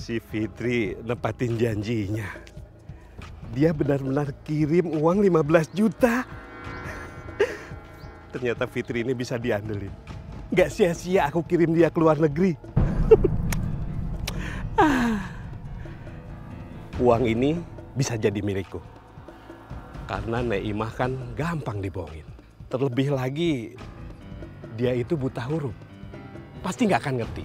Si Fitri nepatin janjinya. Dia benar-benar kirim uang 15 juta. Ternyata Fitri ini bisa diandelin. Nggak sia-sia aku kirim dia ke luar negeri. Uang ini bisa jadi milikku. Karena Neimah kan gampang dibohongin. Terlebih lagi, dia itu buta huruf. Pasti nggak akan ngerti.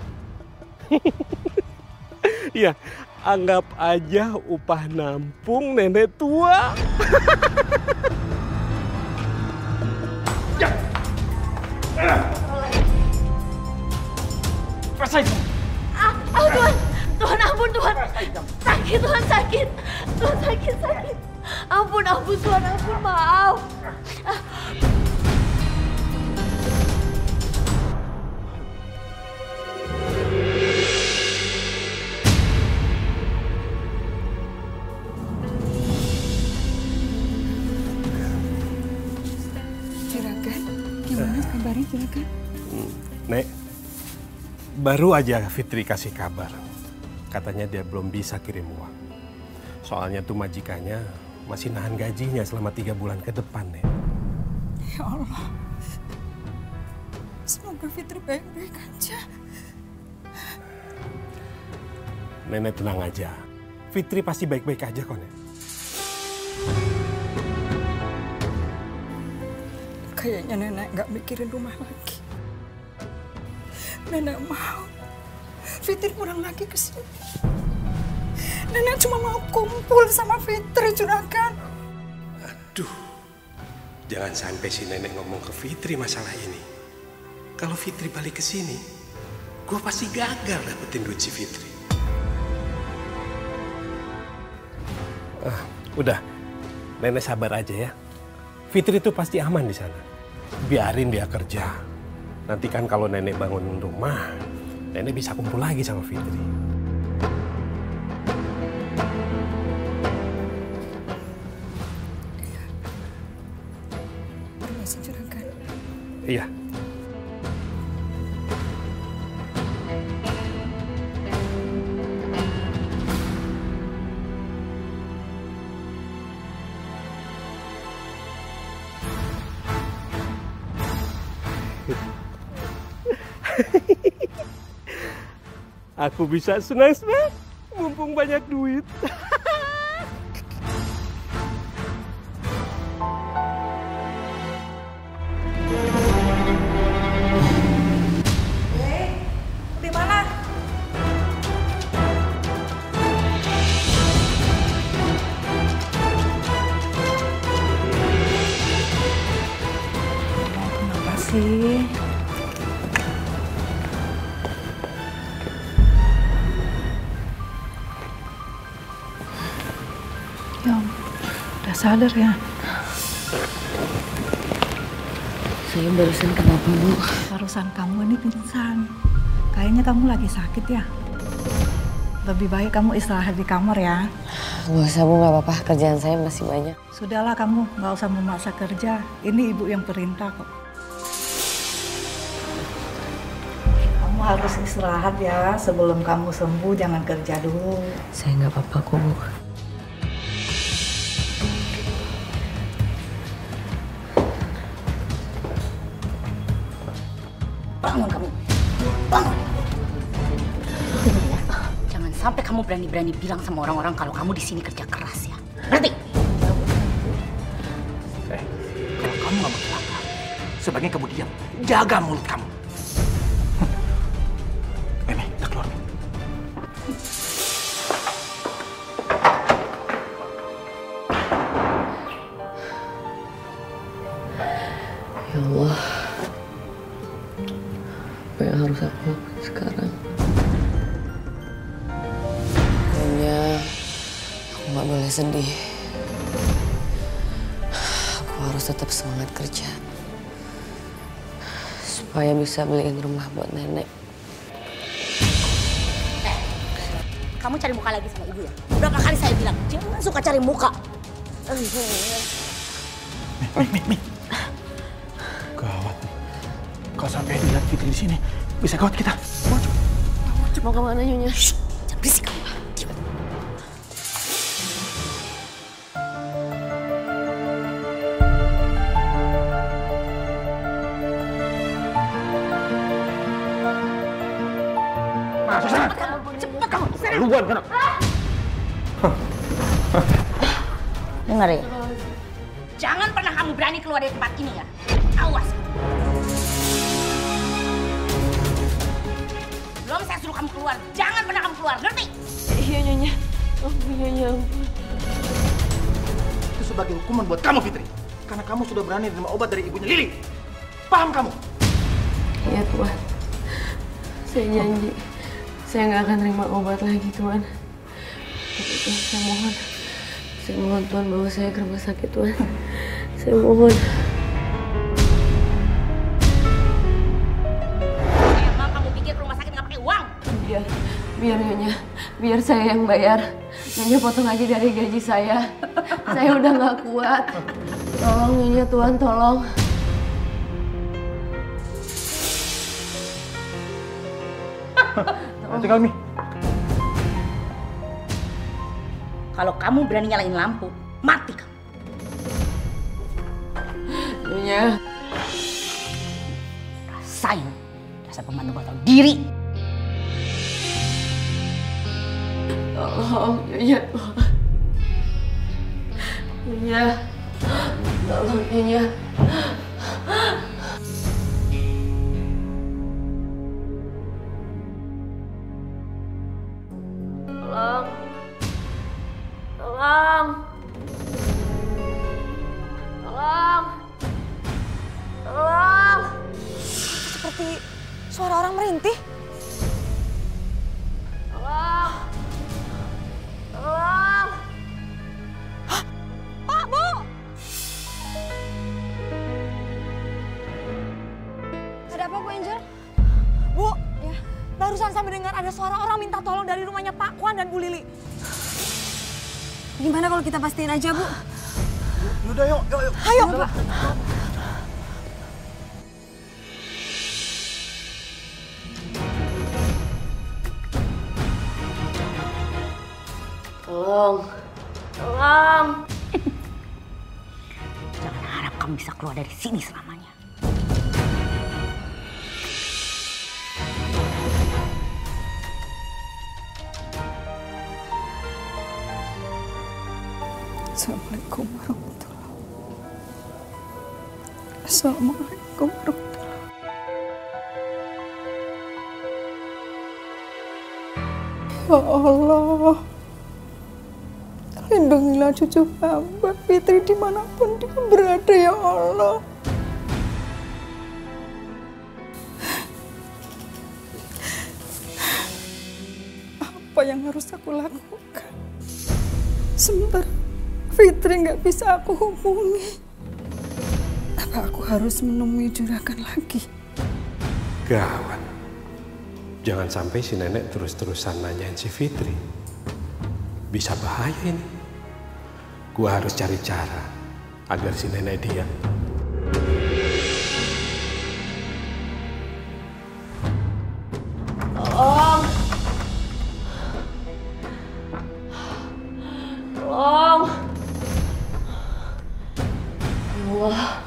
Ya, anggap aja upah nampung nenek tua. Rasain. Tuhan, Tuhan ampun Tuhan. Sakit Tuhan, sakit. Tuhan sakit. Ampun Tuhan, ampun, maaf. Juragan, gimana kabarnya Juragan? Nek, baru aja Fitri kasih kabar. Katanya dia belum bisa kirim uang. Soalnya tuh majikannya masih nahan gajinya selama 3 bulan ke depan, Nek. Ya Allah. Semoga Fitri baik-baik aja. Nenek tenang aja. Fitri pasti baik-baik aja kok, Nek. Kayaknya nenek nggak mikirin rumah lagi. Nenek mau Fitri pulang lagi ke sini. Nenek cuma mau kumpul sama Fitri, Juragan. Aduh, jangan sampai si nenek ngomong ke Fitri masalah ini. Kalau Fitri balik ke sini, gue pasti gagal dapetin duit si Fitri. Udah, nenek sabar aja ya. Fitri itu pasti aman di sana. Biarin dia kerja. Nanti kan kalau nenek bangun rumah, nenek bisa kumpul lagi sama Fitri. Permisi, Juragan. Iya. Aku bisa senang-senang, mumpung banyak duit. Di mana? Kenapa sih? Yong, udah sadar ya? Saya barusan kenapa, Bu? Barusan kamu ini pingsan. Kayaknya kamu lagi sakit ya? Lebih baik kamu istirahat di kamar ya. Nggak usah, Bu, nggak apa-apa. Kerjaan saya masih banyak. Sudahlah kamu, nggak usah memaksa kerja. Ini ibu yang perintah kok. Kamu harus istirahat ya. Sebelum kamu sembuh, jangan kerja dulu. Saya nggak apa-apa kok, Bu. Bangun kamu, bangun. Dengar ya, jangan sampai kamu berani-berani bilang sama orang-orang kalau kamu di sini kerja keras ya. Ngerti? Kalau kamu nggak mau celaka, sebaiknya kamu diam. Jaga mulut kamu. Mimi, kita keluar. Ya Allah. Apa yang harus aku lakukan sekarang? Pokoknya aku nggak boleh sedih. Aku harus tetap semangat kerja supaya bisa beliin rumah buat nenek. Kamu cari muka lagi sama ibu ya? Berapa kali saya bilang, jangan suka cari muka. Mi. Gawat nih. Kalau sampai lihat Fitri di sini, bisa gawat kita. Mau kemana Nyonya? Jangan berisik kamu. keterlaluan kan? Dengar ya. Jangan pernah kamu berani keluar dari tempat ini ya. Awas. Belum saya suruh kamu keluar. Jangan pernah kamu keluar, ngerti? Iya, Nyonya. Ampun, Nyonya, ampun. Itu sebagai hukuman buat kamu, Fitri. Karena kamu sudah berani menerima obat dari ibunya Lili. Paham kamu? Iya, Tuan. Saya janji. Saya nggak akan terima obat lagi, Tuan. Tapi Tuan, saya mohon Tuan bawa saya ke rumah sakit, Tuan. Saya mohon. Emang kamu pikir ke rumah sakit nggak pakai uang? Biar Nyonya, biar saya yang bayar. Nyonya potong aja dari gaji saya. Saya udah nggak kuat. Tolong Nyonya, Tuan, tolong. Tinggal Mi. Kalau kamu berani nyalain lampu, mati kamu. Nyonya. Rasain, dasar pembantu gak tahu diri. Tolong, Nyonya. Nyonya. Tolong, Nyonya. Tolong. Tolong. Tolong. Tolong. Seperti suara orang merintih. Tolong. Tolong. Pak, Bu! Ada apa, Bu Angel? Bu, ya, barusan saya mendengar ada suara orang minta tolong dari rumahnya Pak Kwan dan Bu Lili. Gimana kalau kita pastiin aja, Bu? Yaudah, yuk. Ayo, Pak. Tolong. Tolong. Jangan harap kamu bisa keluar dari sini selamanya. Assalamualaikum warahmatullahi wabarakatuh. Assalamualaikum warahmatullahi wabarakatuh. Ya Allah, lindungilah cucu hamba Fitri dimanapun dia berada, ya Allah. Apa yang harus aku lakukan? Sementara Fitri nggak bisa aku hubungi. Apa aku harus menemui juragan lagi? Gawat. Jangan sampai si nenek terus-terusan nanyain si Fitri. Bisa bahaya ini. Gua harus cari cara agar si nenek diam. Tolong. Tolong. Allah.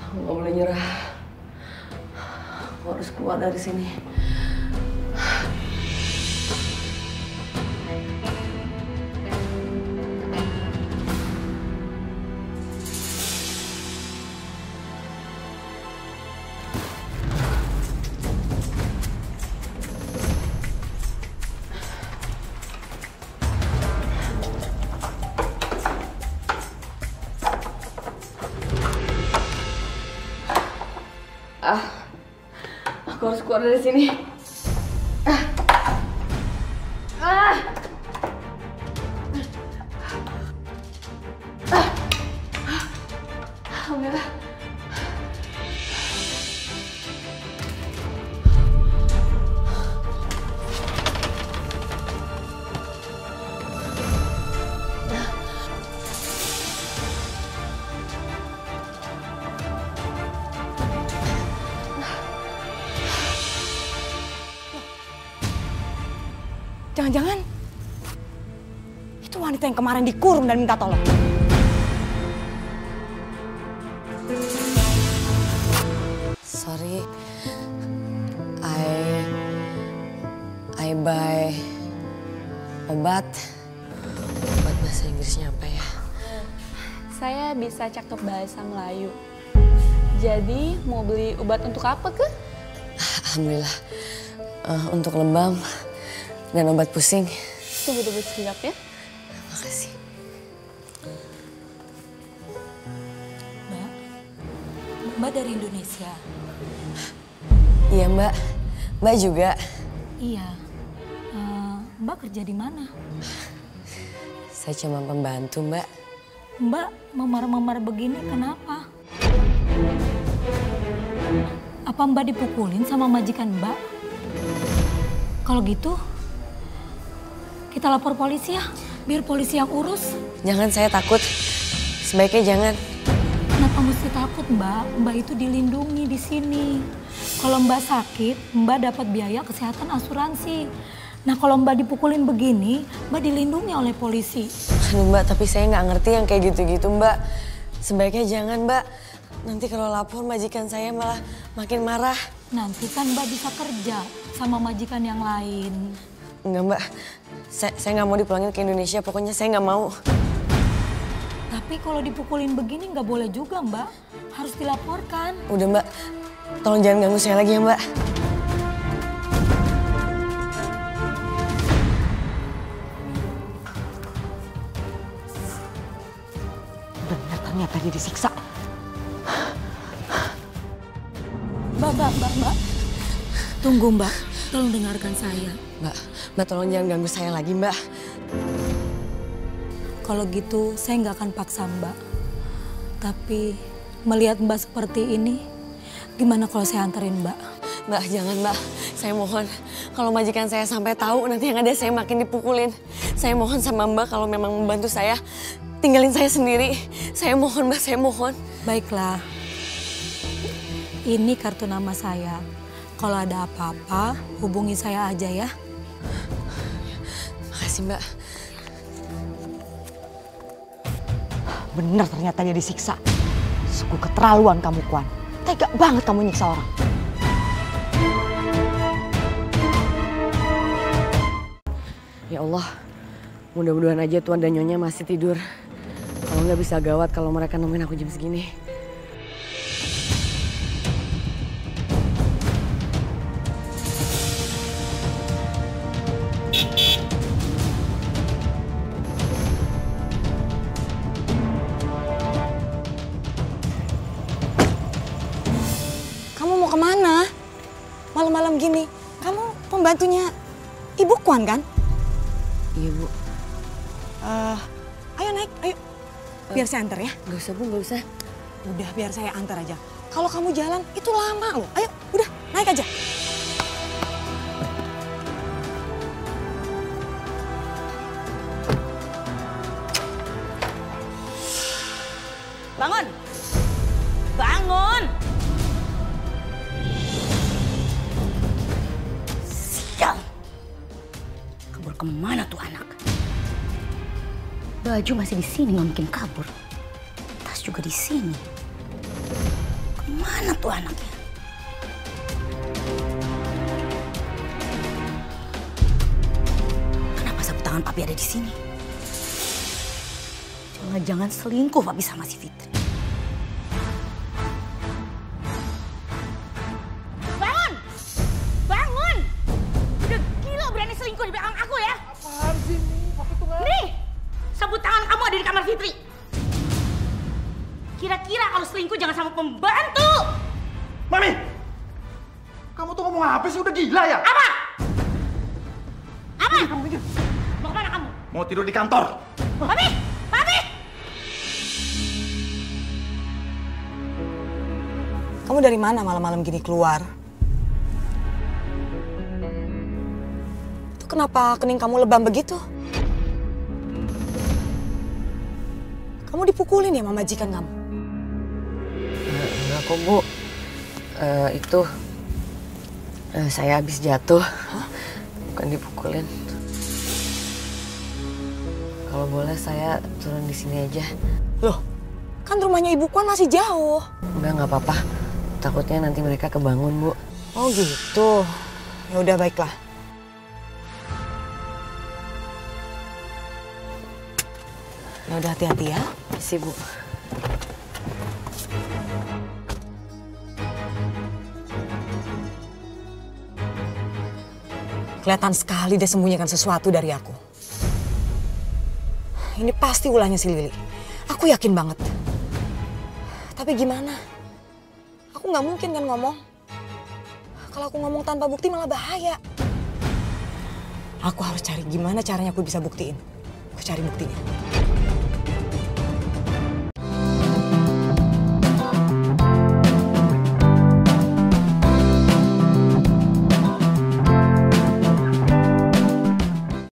Aku nggak boleh nyerah. Aku harus keluar dari sini. Aku harus keluar dari sini. Alhamdulillah. Jangan-jangan itu wanita yang kemarin dikurung dan minta tolong. Sorry, I By obat. Obat bahasa Inggrisnya apa ya? Saya bisa cakep bahasa Melayu. Jadi mau beli obat untuk apa ke? Alhamdulillah. Untuk lebam dan obat pusing. Tunggu dulu sekejap ya. Makasih. Mbak dari Indonesia? Iya Mbak. Mbak juga? Iya. Mbak kerja di mana? Saya cuma pembantu Mbak. Mbak memar-memar begini kenapa? Apa Mbak dipukulin sama majikan Mbak? Kalau gitu, kita lapor polisi ya, biar polisi yang urus. Jangan, saya takut. Sebaiknya jangan. Kenapa mesti takut Mbak? Mbak itu dilindungi di sini. Kalau Mbak sakit, Mbak dapat biaya kesehatan asuransi. Nah kalau Mbak dipukulin begini, Mbak dilindungi oleh polisi. Aduh Mbak, tapi saya nggak ngerti yang kayak gitu-gitu Mbak. Sebaiknya jangan Mbak. Nanti kalau lapor majikan saya malah makin marah. Nanti kan Mbak bisa kerja sama majikan yang lain. Enggak Mbak, saya nggak mau dipulangin ke Indonesia. Pokoknya saya nggak mau. Tapi kalau dipukulin begini nggak boleh juga Mbak. Harus dilaporkan. Udah Mbak, tolong jangan ganggu saya lagi ya Mbak. Benar ternyata dia disiksa. Mbak. Tunggu Mbak, tolong dengarkan saya. Mbak tolong jangan ganggu saya lagi Mbak. Kalau gitu saya nggak akan paksa Mbak. Tapi melihat Mbak seperti ini, gimana kalau saya anterin Mbak? Mbak jangan Mbak, saya mohon. Kalau majikan saya sampai tahu nanti yang ada saya makin dipukulin. Saya mohon sama Mbak kalau memang membantu saya, tinggalin saya sendiri. Saya mohon Mbak, saya mohon. Baiklah. Ini kartu nama saya. Kalau ada apa-apa, hubungi saya aja ya. Makasih Mbak. Benar ternyata dia disiksa. Sungguh keterlaluan kamu, Kuan. Tega banget kamu nyiksa orang. Ya Allah, mudah-mudahan aja Tuan dan Nyonya masih tidur. Kalau nggak bisa gawat kalau mereka nemuin aku jam segini. Kamu mau kemana? Malam-malam gini. Kamu pembantunya Ibu Kuan kan? Iya Bu. Ayo naik, ayo. Biar saya antar ya. Gak usah Bu, gak usah. Udah biar saya antar aja. Kalau kamu jalan itu lama loh. Ayo, udah naik aja. Bangun! Bangun! Sial! Kabur kemana tuh anak? Baju masih di sini, nggak mungkin kabur. Tas juga di sini. Kemana tuh anaknya? Kenapa sapu tangan Papi ada di sini? Jangan-jangan selingkuh Papi sama si Fitri. Bangun! Bangun! Udah gila berani selingkuh di belakang aku ya? Apaan sih ini? Papi tuh nggak... Nih! Sabut tangan kamu ada di kamar Fitri. Kira-kira kalau selingkuh jangan sama pembantu. Mami! Kamu tuh ngomong apa sih? Udah gila ya? Apa? Apa? Kamu mikir. Mau kemana kamu? Mau tidur di kantor. Papi! Papi! Kamu dari mana malam-malam gini keluar? Itu kenapa kening kamu lebam begitu? Kamu dipukulin ya sama majikan kamu? Enggak kok Bu. Saya habis jatuh. Hah? Bukan dipukulin. Kalau boleh saya turun di sini aja. Loh, kan rumahnya Ibu Kuan masih jauh. Nggak apa-apa. Takutnya nanti mereka kebangun, Bu. Oh gitu. Ya udah baiklah. Ya udah hati-hati ya. Makasih, Bu. Kelihatan sekali dia sembunyikan sesuatu dari aku. Ini pasti ulahnya si Lili. Aku yakin banget. Tapi gimana? Aku nggak mungkin kan ngomong. Kalau aku ngomong tanpa bukti malah bahaya. Aku harus cari gimana caranya aku bisa buktiin. Aku cari buktinya.